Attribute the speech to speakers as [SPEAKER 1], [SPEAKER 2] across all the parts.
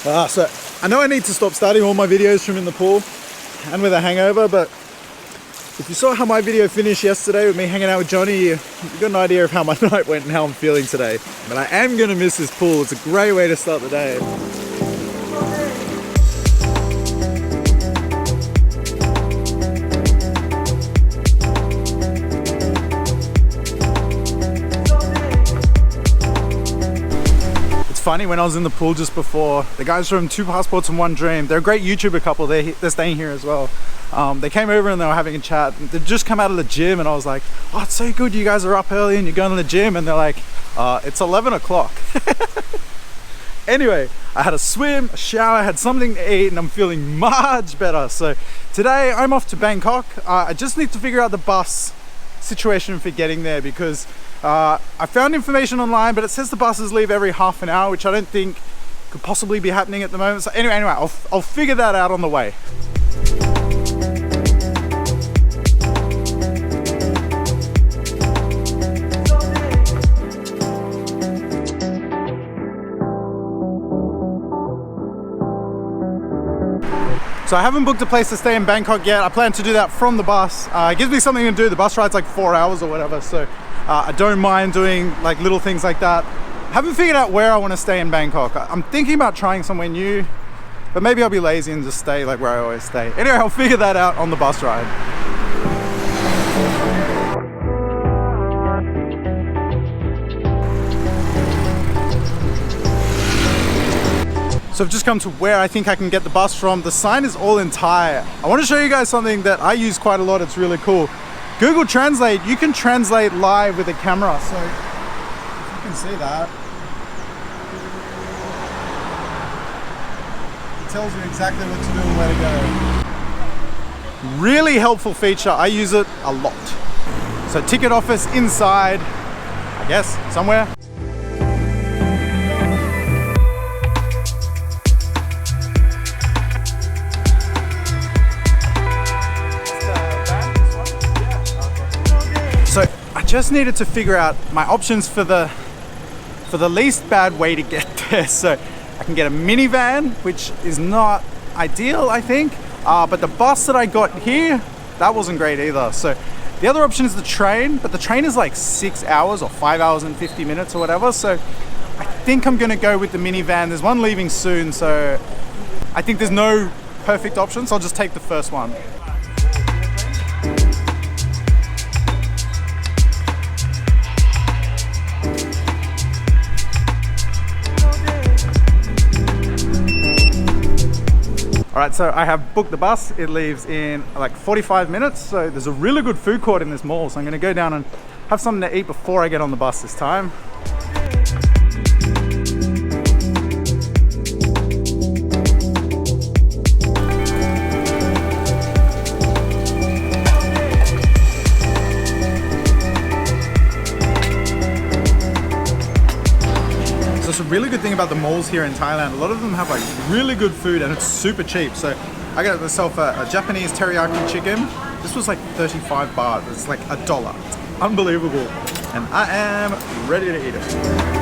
[SPEAKER 1] So I know I need to stop starting all my videos from in the pool and with a hangover, but if you saw how my video finished yesterday with me hanging out with Johnny, you got an idea of how my night went and how I'm feeling today. But I am gonna miss this pool. It's a great way to start the day. Funny, when I was in the pool just before, the guys from Two Passports and One Dream, they're a great YouTuber couple, they're staying here as well. They came over and they were having a chat. They'd just come out of the gym and I was like, oh, it's so good you guys are up early and you're going to the gym, and they're like, it's 11 o'clock. Anyway, I had a swim, a shower, had something to eat, and I'm feeling much better. So today I'm off to Bangkok. I just need to figure out the bus situation for getting there, because I found information online, but it says the buses leave every half an hour, which I don't think could possibly be happening at the moment. So anyway, I'll figure that out on the way. So I haven't booked a place to stay in Bangkok yet. I plan to do that from the bus. It gives me something to do. The bus ride's like 4 hours or whatever, so I don't mind doing like little things like that. Haven't figured out where I want to stay in Bangkok. I'm thinking about trying somewhere new, but maybe I'll be lazy and just stay like where I always stay. Anyway, I'll figure that out on the bus ride. So I've just come to where I think I can get the bus from. The sign is all in Thai. I want to show you guys something that I use quite a lot. It's really cool. Google Translate, you can translate live with a camera. So if you can see that, it tells you exactly what to do and where to go. Really helpful feature. I use it a lot. So ticket office inside, I guess, somewhere. So I just needed to figure out my options for the least bad way to get there. So I can get a minivan, which is not ideal, I think. But the bus that I got here, that wasn't great either. So the other option is the train, but the train is like 6 hours or 5 hours and 50 minutes or whatever. So I think I'm gonna go with the minivan. There's one leaving soon, so I think there's no perfect option, so I'll just take the first one. Alright, so I have booked the bus. It leaves in like 45 minutes. So there's a really good food court in this mall. So I'm gonna go down and have something to eat before I get on the bus this time. So it's a really good thing about the malls here in Thailand. A lot of them have like really good food and it's super cheap. So I got myself a Japanese teriyaki chicken. This was like 35 baht. It's like $1. It's unbelievable. And I am ready to eat it.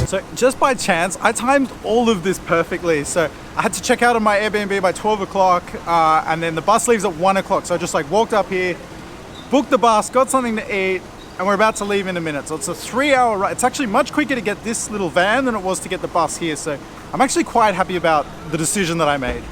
[SPEAKER 1] So just by chance, I timed all of this perfectly. So I had to check out of my Airbnb by 12 o'clock and then the bus leaves at 1 o'clock. So I just like walked up here, booked the bus, got something to eat, and we're about to leave in a minute. So it's a 3-hour ride. It's actually much quicker to get this little van than it was to get the bus here. So I'm actually quite happy about the decision that I made.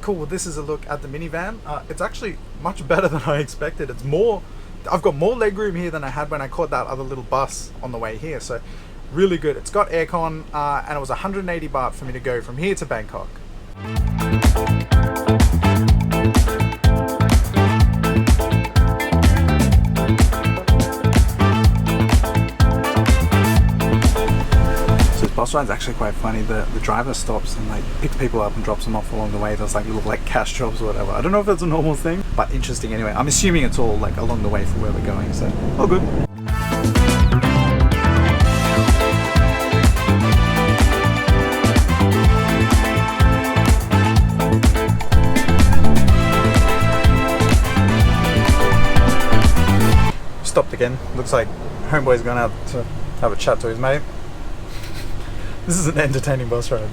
[SPEAKER 1] Cool, well, this is a look at the minivan. It's actually much better than I expected. It's more, I've got more legroom here than I had when I caught that other little bus on the way here. So really good. It's got aircon and it was 180 baht for me to go from here to Bangkok. Bus ride's actually quite funny. The driver stops and like picks people up and drops them off along the way. There's like little like cash drops or whatever. I don't know if that's a normal thing, but interesting anyway. I'm assuming it's all like along the way for where we're going, so all good. Stopped again. Looks like homeboy's gone out to have a chat to his mate. This is an entertaining bus ride.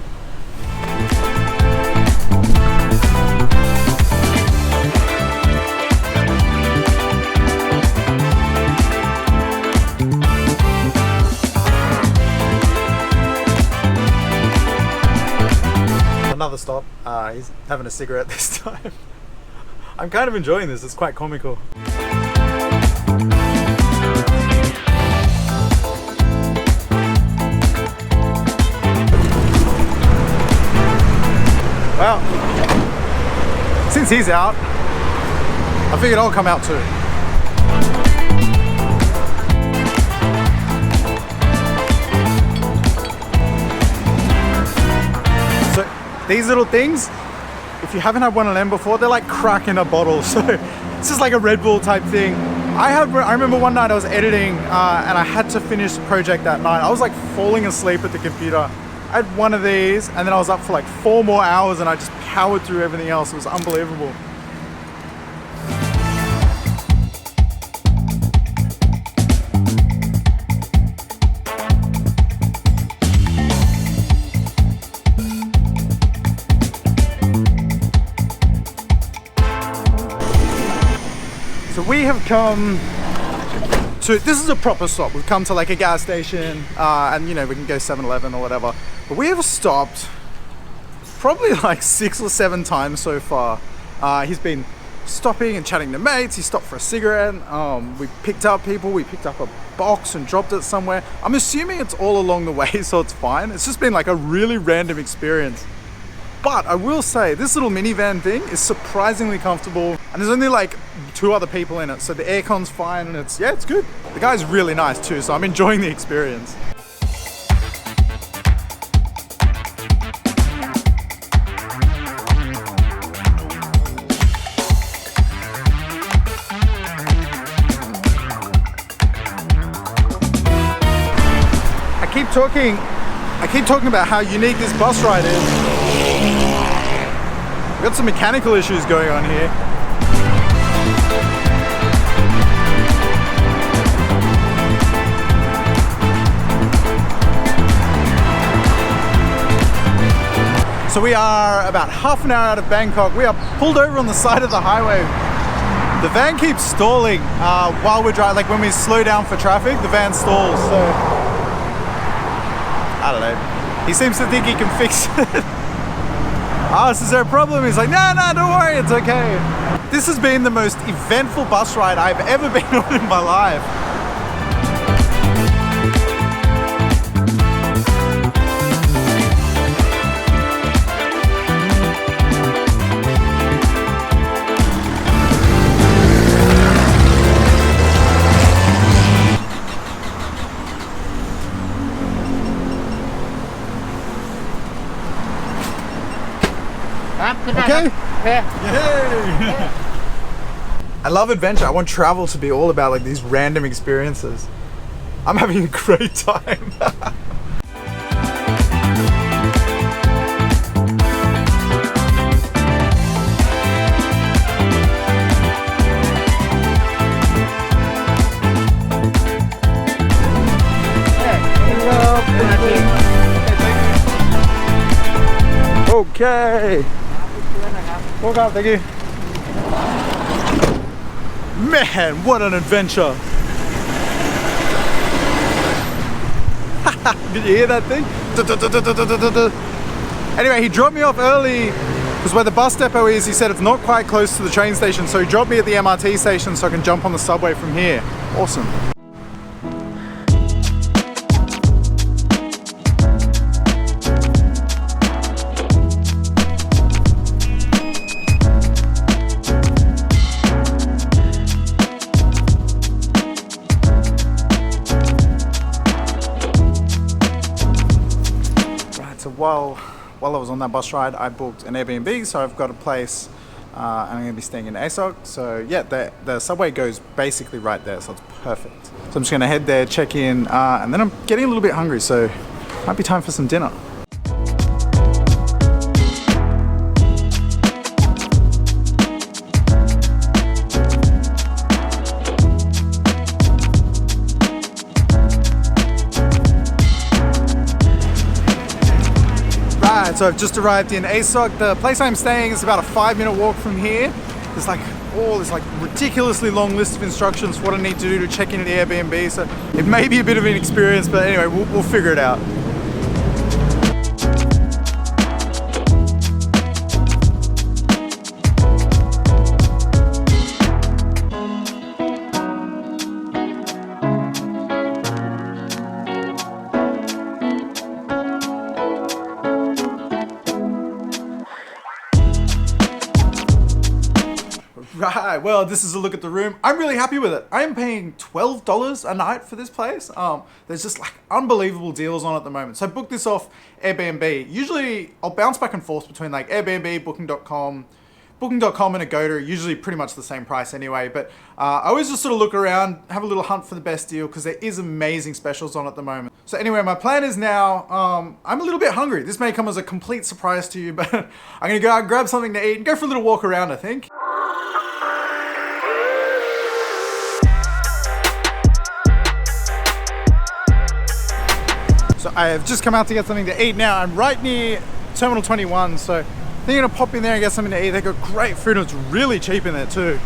[SPEAKER 1] Another stop. He's having a cigarette this time. I'm kind of enjoying this. It's quite comical. Well, since he's out, I figured I'll come out too. So these little things, if you haven't had one of them before, they're like crack in a bottle. So it's just like a Red Bull type thing. I remember one night I was editing and I had to finish the project that night. I was like falling asleep at the computer. I had one of these and then I was up for like 4 more hours and I just powered through everything else. It was unbelievable. So we have come to, this is a proper stop. We've come to like a gas station and you know, we can go 7-Eleven or whatever. But we have stopped probably like 6 or 7 times so far. He's been stopping and chatting to mates. He stopped for a cigarette. We picked up people. We picked up a box and dropped it somewhere. I'm assuming it's all along the way, so it's fine. It's just been like a really random experience. But I will say this little minivan thing is surprisingly comfortable and there's only like 2 other people in it. So the aircon's fine and it's good. The guy's really nice too, so I'm enjoying the experience. I keep talking about how unique this bus ride is. We've got some mechanical issues going on here. So we are about half an hour out of Bangkok. We are pulled over on the side of the highway. The van keeps stalling while we're driving. Like when we slow down for traffic, the van stalls. So I don't know. He seems to think he can fix it. So is there a problem? He's like, no, don't worry, it's okay. This has been the most eventful bus ride I've ever been on in my life. Okay? Yay! I love adventure. I want travel to be all about like these random experiences. I'm having a great time. Okay. Welcome, thank you. Man, what an adventure. Did you hear that thing? Anyway, he dropped me off early because where the bus depot is, he said it's not quite close to the train station, so he dropped me at the MRT station so I can jump on the subway from here. Awesome. While I was on that bus ride, I booked an Airbnb, so I've got a place and I'm going to be staying in Osaka. So yeah, the subway goes basically right there, so it's perfect. So I'm just going to head there, check in, and then I'm getting a little bit hungry, so might be time for some dinner. So I've just arrived in Osaka. The place I'm staying is about a 5-minute walk from here. There's like all this like ridiculously long list of instructions for what I need to do to check into the Airbnb. So it may be a bit of an experience, but anyway, we'll figure it out. Right, well, this is a look at the room. I'm really happy with it. I am paying $12 a night for this place. There's just like unbelievable deals on at the moment. So I booked this off Airbnb. Usually I'll bounce back and forth between like Airbnb, Booking.com. Booking.com and Agoda are usually pretty much the same price anyway, but I always just sort of look around, have a little hunt for the best deal because there is amazing specials on at the moment. So anyway, my plan is now, I'm a little bit hungry. This may come as a complete surprise to you, but I'm gonna go out and grab something to eat and go for a little walk around, I think. So I have just come out to get something to eat now. I'm right near Terminal 21, so I think I'm gonna pop in there and get something to eat. They got great food and it's really cheap in there too.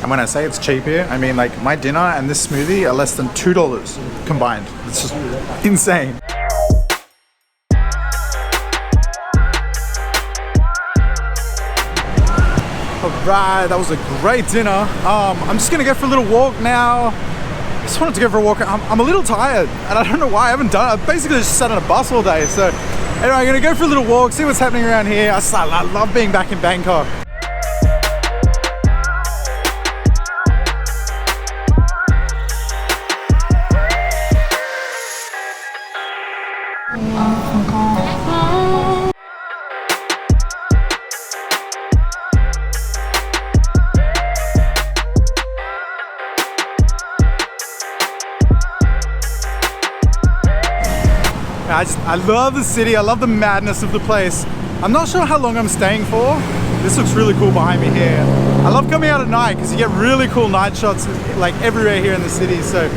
[SPEAKER 1] And when I say it's cheap here, I mean like my dinner and this smoothie are less than $2 combined. It's just insane. Alright, that was a great dinner. I'm just gonna go for a little walk now. I just wanted to go for a walk. I'm a little tired and I don't know why. I've basically just sat on a bus all day. So anyway, I'm gonna go for a little walk, see what's happening around here. I love being back in Bangkok. I love the city, I love the madness of the place. I'm not sure how long I'm staying for. This looks really cool behind me here. I love coming out at night because you get really cool night shots like everywhere here in the city. So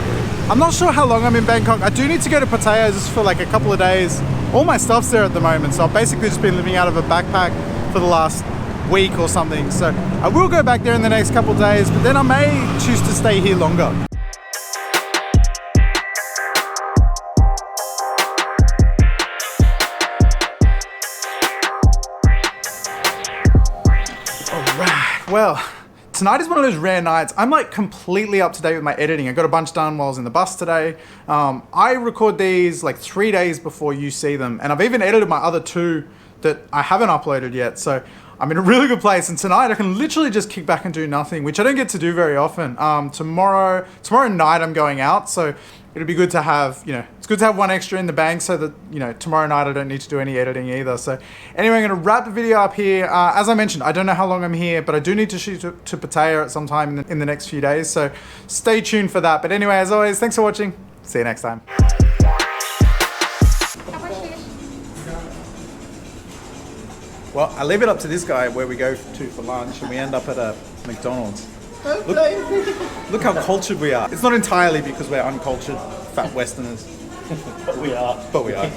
[SPEAKER 1] I'm not sure how long I'm in Bangkok. I do need to go to Pattaya just for like a couple of days. All my stuff's there at the moment, so I've basically just been living out of a backpack for the last week or something. So I will go back there in the next couple of days, but then I may choose to stay here longer. Well, tonight is one of those rare nights. I'm like completely up to date with my editing. I got a bunch done while I was in the bus today. I record these like 3 days before you see them. And I've even edited my other 2 that I haven't uploaded yet. So I'm in a really good place. And tonight I can literally just kick back and do nothing, which I don't get to do very often. Tomorrow night I'm going out. So it'll be good to have, it's good to have one extra in the bank so that, tomorrow night I don't need to do any editing either. So anyway, I'm gonna wrap the video up here. As I mentioned, I don't know how long I'm here, but I do need to shoot to Pattaya at some time in the next few days. So stay tuned for that. But anyway, as always, thanks for watching. See you next time. Well, I leave it up to this guy where we go to for lunch and we end up at a McDonald's. Look how cultured we are. It's not entirely because we're uncultured fat Westerners.
[SPEAKER 2] But we are.
[SPEAKER 1] But we are.